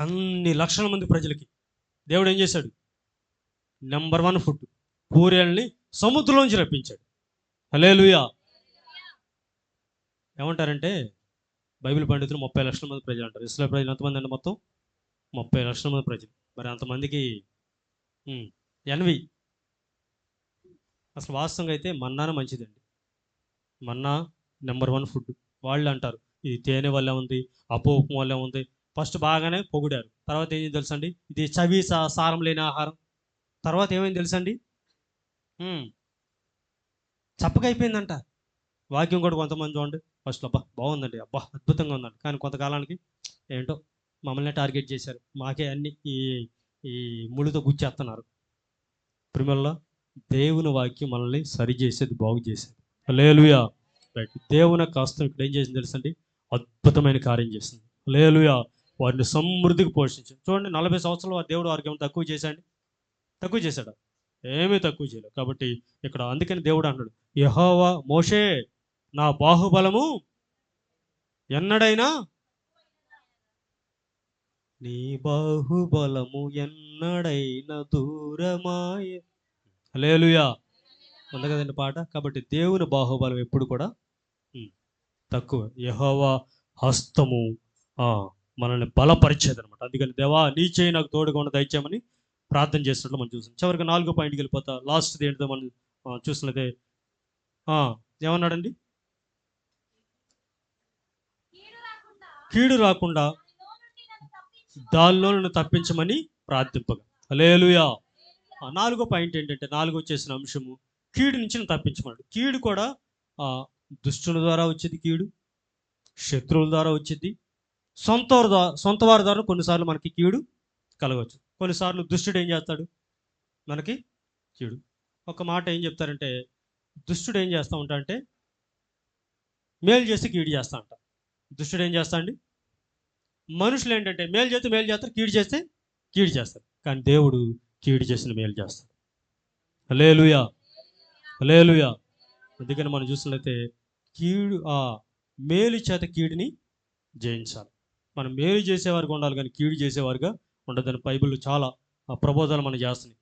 అన్ని లక్షల మంది ప్రజలకి దేవుడు ఏం చేశాడు? నెంబర్ 1 ఫుడ్ పూరేళ్ళని సముద్రంలోంచి రప్పించాడు. హల్లెలూయా. ఏమంటారంటే బైబిల్ పండితులు 30 లక్షల మంది ప్రజలు అంటారు. ఇస్రాయేల్ ప్రజలు ఎంతమంది అండి? మొత్తం 30 లక్షల మంది ప్రజలు. మరి అంతమందికి ఎన్వి. అసలు వాస్తవంగా అయితే మన్నానే మంచిదండి. మన్నా నెంబర్ 1 ఫుడ్. వాళ్ళు అంటారు ఇది తేనె వల్ల ఉంది, అపోపం వల్ల ఉంది. ఫస్ట్ బాగానే పొగిడారు, తర్వాత ఏం తెలుసండి? ఇది సారం లేని ఆహారం. తర్వాత ఏమైంది తెలుసండి? చప్పకైపోయిందంట. వాక్యం కూడా కొంతమంది చూడండి, ఫస్ట్ అబ్బా బాగుందండి, అబ్బా అద్భుతంగా ఉందండి, కానీ కొంతకాలానికి ఏంటో మమ్మల్ని టార్గెట్ చేశారు, మాకే అన్ని ఈ ముళ్ళుతో గుచ్చేస్తున్నారు. ప్రిమల్లా దేవుని వాక్యం మనల్ని సరి చేసేది, బాగు చేసేది. హల్లెలూయా. రైట్. దేవుని కాస్తం ఇక్కడ ఏం చేసింది తెలుసండి? అద్భుతమైన కార్యం చేసింది. హల్లెలూయా. వారిని సమృద్ధికి పోషించింది. చూడండి, 40 సంవత్సరాలు వారి దేవుడు వారికి ఏమైనా తక్కువ చేశాడా? ఏమీ తక్కువ చేయలేదు. కాబట్టి ఇక్కడ అందుకని దేవుడు అన్నాడు, యెహోవా మోషే నా బాహుబలము ఎన్నడైనా, నీ బాహుబలము ఎన్నడైనా దూరమాయ. హల్లెలూయా. ఉంది కదండి పాట. కాబట్టి దేవుని బాహుబలం ఎప్పుడు కూడా తక్కువ. యెహోవా హస్తము మనల్ని బలపరిచేది అనమాట. అందుకని దేవా నీ చేయి నాకు తోడుగా ఉన్న దయచేయమని ప్రార్థన చేసినట్లు మనం చూసాం. చివరికి 4వ పాయింట్కి వెళ్ళిపోతా. లాస్ట్ ఏంటో మనం చూసినట్లయితే ఏమన్నాడండి? కీడు రాకుండా దానిలో నన్ను తప్పించమని ప్రార్థింపగా. హల్లెలూయా. 4వ పాయింట్ ఏంటంటే, 4వ చేసిన అంశము కీడు నుంచి తప్పించమన్నాడు. కీడు కూడా దుష్టుల ద్వారా వచ్చేది, కీడు శత్రువుల ద్వారా వచ్చేది, సొంత వారి ద్వారా కొన్నిసార్లు మనకి కీడు కలగవచ్చు. కొన్నిసార్లు దుష్టుడు ఏం చేస్తాడు? మనకి కీడు. ఒక మాట ఏం చెప్తారంటే, దుష్టుడు ఏం చేస్తూ ఉంటా అంటే మేలు చేస్తే కీడు చేస్తా అంట. దుష్టుడు ఏం చేస్తా అండి? మనుషులు ఏంటంటే మేలు చేస్తే మేలు చేస్తారు, కీడు చేస్తే కీడు చేస్తారు. కానీ దేవుడు కీడు చేసిన మేలు చేస్తాడు. హల్లెలూయా. హల్లెలూయా. అందుకని మనం చూసినట్లయితే కీడు మేలు చేత కీడుని జయించాలి. మనం మేలు చేసేవారుగా ఉండాలి, కానీ కీడు చేసేవారుగా ఉండదని బైబిల్లో చాలా ప్రబోధాలు మనం చేస్తున్నాయి.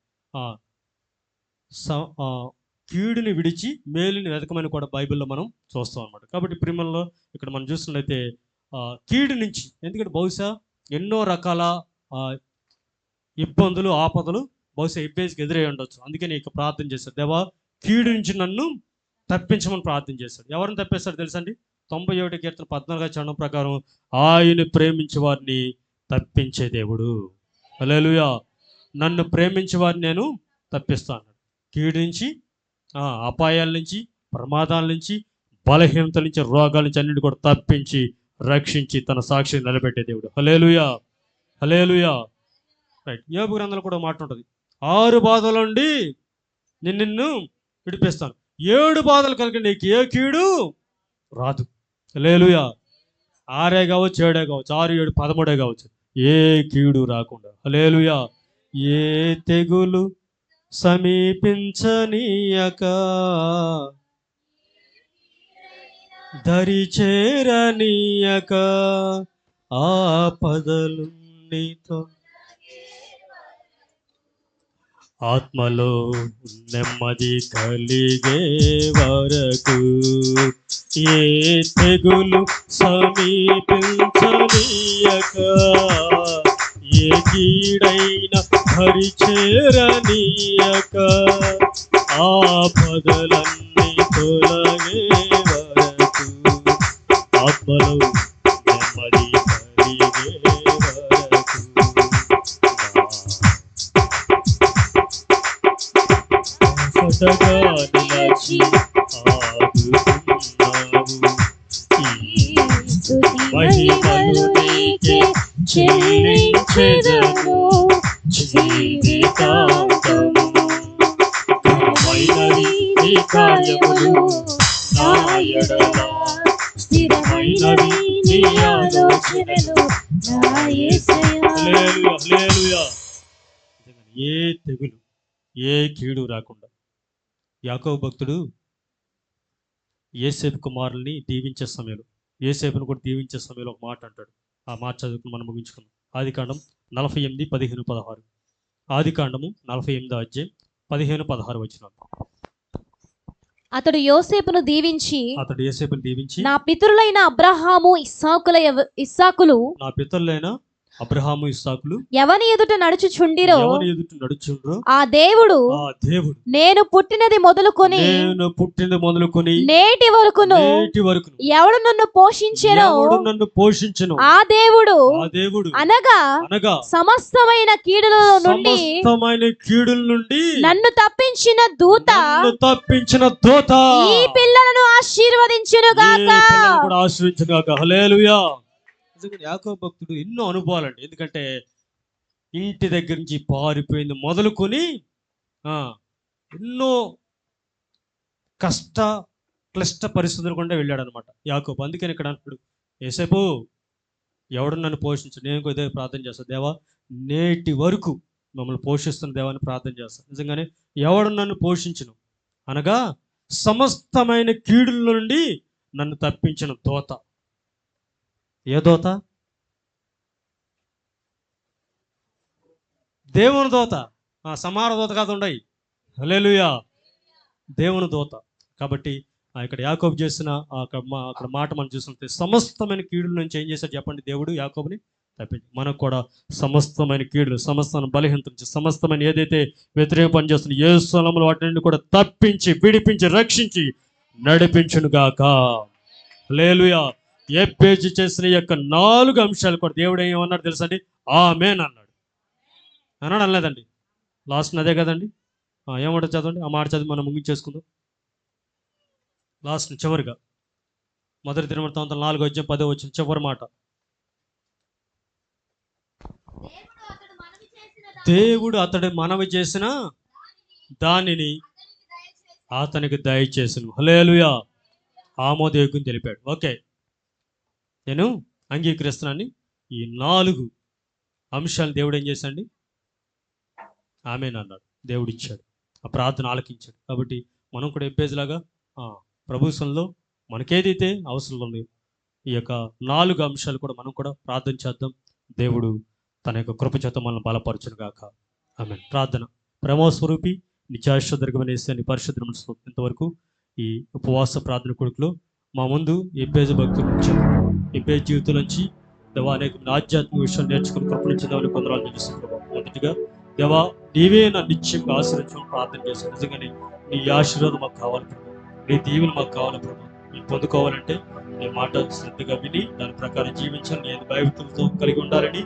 కీడుని విడిచి మేలుని వెతకమని కూడా బైబిల్లో మనం చూస్తాం అనమాట. కాబట్టి ప్రియులలో ఇక్కడ మనం చూసినట్లయితే కీడు నుంచి, ఎందుకంటే బహుశా ఎన్నో రకాల ఇబ్బందులు, ఆపదలు బహుశా ఎబ్బేస్కి ఎదురై ఉండొచ్చు. అందుకని ఇక ప్రార్థన చేశాడు, దేవా కీడు నుంచి నన్ను తప్పించమని ప్రార్థన చేశాడు. ఎవరిని తప్పేస్తాడు తెలుసండి? 91 కీర్తన 14వ చరణం ప్రకారం ఆయన ప్రేమించే వారిని తప్పించే దేవుడు. హల్లెలూయా. నన్ను ప్రేమించే వారిని నేను తప్పిస్తాను. కీడు నుంచి, అపాయాల నుంచి, ప్రమాదాల నుంచి, బలహీనతల నుంచి, రోగాల నుంచి అన్నిటి కూడా తప్పించి రక్షించి తన సాక్షిని నిలబెట్టే దేవుడు. హల్లెలూయా. హల్లెలూయా. రైట్. యోబు గ్రంథంలో కూడా మాట ఉంటుంది, 6 బాధల నుండి నిన్ను విడిపిస్తాను, 7 బాధలు కలిగి నీకు ఏ కీడు రాదు. హల్లెలూయా. 6 కావచ్చు, 7 కావచ్చు, 6, 7, 13 కావచ్చు, ఏ కీడు రాకుండా. హల్లెలూయా. ఏ తెగులు సమీపించనీయక, దరి చేరనీయక, ఆపదలు నీతో ఆత్మలో నెమ్మది కలిగే వరకు ఏ తెగులు సమీపించనీయక, ఏ కీడైన పరిచేరనీయక, ఆపదలన్నీ తొలగే వరకు ఆత్మలో నెమ్మది కలిగే వరకు నిలచి ఆదుకున్నావు. మహిమలు నీకే చెల్లించెదను జీవితాంతము. ఘనమైనవి నీ కార్యములు నా ఎడల, స్థిరమైనవి నీ ఆలోచనలు నా యేసయ్యా. హల్లెలూయా, హల్లెలూయా. ఏ తెగులు ఏ కీడు రాకుండా యాకోబు భక్తుడు యోసేపు కుమారుల్ని దీవించే సమయంలో, యోసేపును కూడా దీవించే సమయంలో ఒక మాట అంటాడు. ఆ మాట చదువుకుని మనం ముగించుకుందాం. ఆదికాండం 48:15-16. ఆదికాండము 48వ అధ్యాయం 15-16 వచనాలు. అతడు యోసేపును దీవించి నా పితరులైన అబ్రహాము ఇస్సాకులు నా పితరులైన అబ్రహాము ఇస్సాకులు ఎవని ఎదుట నడుచుచుండిరో ఆ దేవుడు నేను పుట్టినది మొదలుకొని నేటి వరకును ఎవడు నన్ను పోషించెనో ఆ దేవుడు అనగా సమస్తమైన కీడుల నుండి నన్ను తప్పించిన దూత ఈ పిల్లలను ఆశీర్వదించును గాక. హల్లెలూయా. యాకోబు భక్తుడు ఎన్నో అనుభవాలండి. ఎందుకంటే ఇంటి దగ్గర నుంచి పారిపోయింది మొదలుకొని ఎన్నో క్లిష్ట పరిస్థితులు కూడా వెళ్ళాడు అనమాట యాకోబు. అందుకని ఇక్కడ అంటాడు, యేసేపు ఎవడు నన్ను పోషించు. నేను ఇదే ప్రార్థన చేస్తాను, దేవా నేటి వరకు మమ్మల్ని పోషిస్తున్న దేవాన్ని ప్రార్థన చేస్తాను. నిజంగానే ఎవడు నన్ను పోషించును అనగా సమస్తమైన కీడుల నుండి నన్ను తప్పించిన దోత. ఏ దోత? దేవుని దోత. సమార దోత కాదు ఉండయి. హల్లెలూయా, దేవుని దోత. కాబట్టి ఇక్కడ యాకోబు చేసిన అక్కడ మాట మనం చూస్తుంటే సమస్తమైన కీడుల నుంచి ఏం చేశాడు చెప్పండి? దేవుడు యాకోబుని తప్పించి మనకు కూడా సమస్తమైన కీడులు, సమస్తమైన బలహీనత నుంచి, సమస్తమైన ఏదైతే వ్యతిరేక పని చేస్తున్న ఏ స్థలంలో వాటి నుండి కూడా తప్పించి, విడిపించి, రక్షించి నడిపించును గాక. హల్లెలూయా. ఏ పేజీ చేసిన యొక్క 4 అంశాలు కూడా దేవుడు ఏమన్నాడు తెలుసండి? ఆమేన్ అన్నాడు. అనలేదండి? లాస్ట్ అదే కదండి. ఏమంటారు చదవండి, ఆ మాట చదివి మనం ముగించేసుకుందాం. లాస్ట్ చివరిగా 1 దినవృత్తాంతం 4వ అధ్యాయం 10వ వచనం చివరి మాట. దేవుడు అతడు మనవి చేసిన దానిని అతనికి దయచేసెను. హల్లెలూయా. ఆమోదయోగ్యం తెలిపాడు. ఓకే, నేను అంగీకరిస్తున్నాను. ఈ 4 అంశాలు దేవుడు ఏం చేశాడు? ఆమేన్ అన్నాడు. దేవుడు ఇచ్చాడు, ఆ ప్రార్థన ఆలకించాడు. కాబట్టి మనం కూడా ఎబ్బేజ్లాగా ప్రభుత్వంలో మనకేదైతే అవసరం ఉన్నాయో ఈ యొక్క 4 అంశాలు కూడా మనం కూడా ప్రార్థన చేద్దాం. దేవుడు తన యొక్క కృపచేత మనల్ని బలపరచును గాక. ఆమేన్. ప్రార్థన. ప్రేమస్వరూపి నిత్యాశ్వదర్గమైన యేసయ్య పరిశుద్ధ మనసుతో ఇంతవరకు ఈ ఉపవాస ప్రార్థన కొడుకులో మా ముందు ఎబ్బేజు భక్తులు వచ్చారు. ఎబ్బేజు జీవితం నుంచి దేవా అనేక ఆధ్యాత్మిక విషయాలు నేర్చుకుని కృపణించేదామని కొందరు చూస్తున్నాం. మొదటిగా దేవా నీవే నా నిత్యంగా ఆశీర్వదించమని ప్రార్థన చేస్తాను. నిజంగానే నీ ఆశీర్వాదం మాకు కావాలి ప్రభు, నీ దీవెన మాకు కావాలి ప్రభు. మేము పొందుకోవాలంటే నీ మాట శ్రద్ధగా విని దాని ప్రకారం జీవించాలి, నేను భయభక్తులతో కలిగి ఉండాలని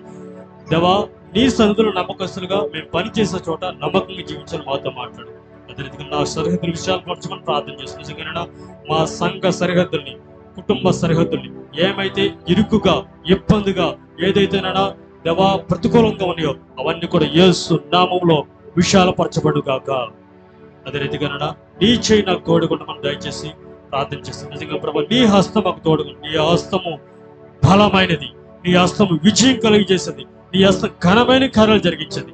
దేవా నీ సన్నిధిలో నమ్మకస్తులుగా మేము పనిచేసే చోట నమ్మకంగా జీవించాలని మాతో మాట్లాడు. అదే రీతిగా నా సరిహద్దుల విషయాలు పరచమని ప్రార్థన చేస్తున్నాను. నిజంగా మా సంఘ సరిహద్దుల్ని, కుటుంబ సరిహద్దుల్ని ఏమైతే ఇరుకుగా, ఇబ్బందిగా, ఏదైతేనా దేవా ప్రతికూలంగా ఉన్నాయో అవన్నీ కూడా యేసు నామములో విశాలపరచబడు గాక. అదే రీతిగా నీ చేయి నాకు తోడుకుండా మనం దయచేసి ప్రార్థన చేస్తాం. నిజంగా ప్రభు నీ హస్తం మాకు తోడుగా, నీ హస్తము బలమైనది, నీ హస్తము విజయం కలిగజేసింది, నీ హస్తం ఘనమైన కార్యాలు జరిగించింది.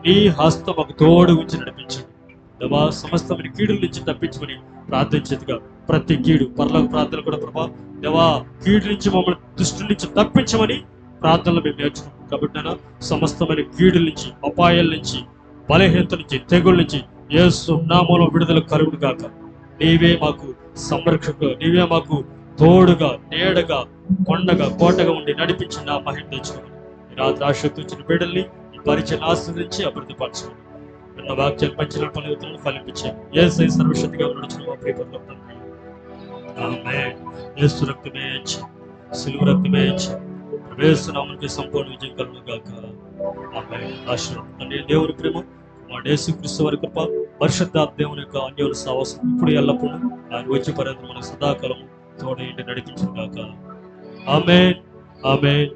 నీ హస్తం మాకు తోడు ఉంచి నడిపించండి దేవా. సమస్తమైన కీడుల నుంచి తప్పించమని ప్రార్థించేదిగా ప్రతి కీడు పరలోక ప్రార్థనలు కూడా ప్రభా దేవా కీడు నుంచి మమ్మల్ని దృష్టి నుంచి తప్పించమని ప్రార్థనలు మేము నేర్చుకుంటాం. కాబట్టి సమస్తమైన కీడుల నుంచి, అపాయాల నుంచి, బలహీనత నుంచి, తెగుళ్ళ నుంచి యేసు నామములో విడుదల కలుగును గాక. నీవే మాకు సంరక్షకుడు, నీవే మాకు తోడుగా, నీడగా, కొండగా, కోటగా ఉండి నడిపించిన ఆ మహిమ తెచ్చుకోమని రాత్రి ఆసక్తి వచ్చిన బిడ్డల్ని ఈ పరిచయం ఆస్వాదించి అభివృద్ధి పరచుకోండి. విన్న వాక్యాలు పంచిన ఫలితాలను ఫలింపించాయి. యేసయ్య సర్వశక్తిగా నడుచున్న మా ప్రియ పరలోక తండ్రి. ఆమేన్. యేసు రక్తమే ఇచ్చి, సిలువ రక్తమే ఇచ్చి, యేసునామమునకు సంపూర్ణ విజయం కలుగును గాక. ఆమేన్. ఆశీర్వాదం. తండ్రి దేవుని ప్రేమ, కుమారుడు యేసుక్రీస్తు వారి కృప, పరిశుద్ధాత్మ దేవుని యొక్క అన్యోన్య సహవాసం ఇప్పుడు ఎల్లప్పుడూ ఆయన వచ్చే పర్యంతం మనకు సదాకాలం తోడైండి నడిపించును గాక. ఆమేన్. ఆమేన్.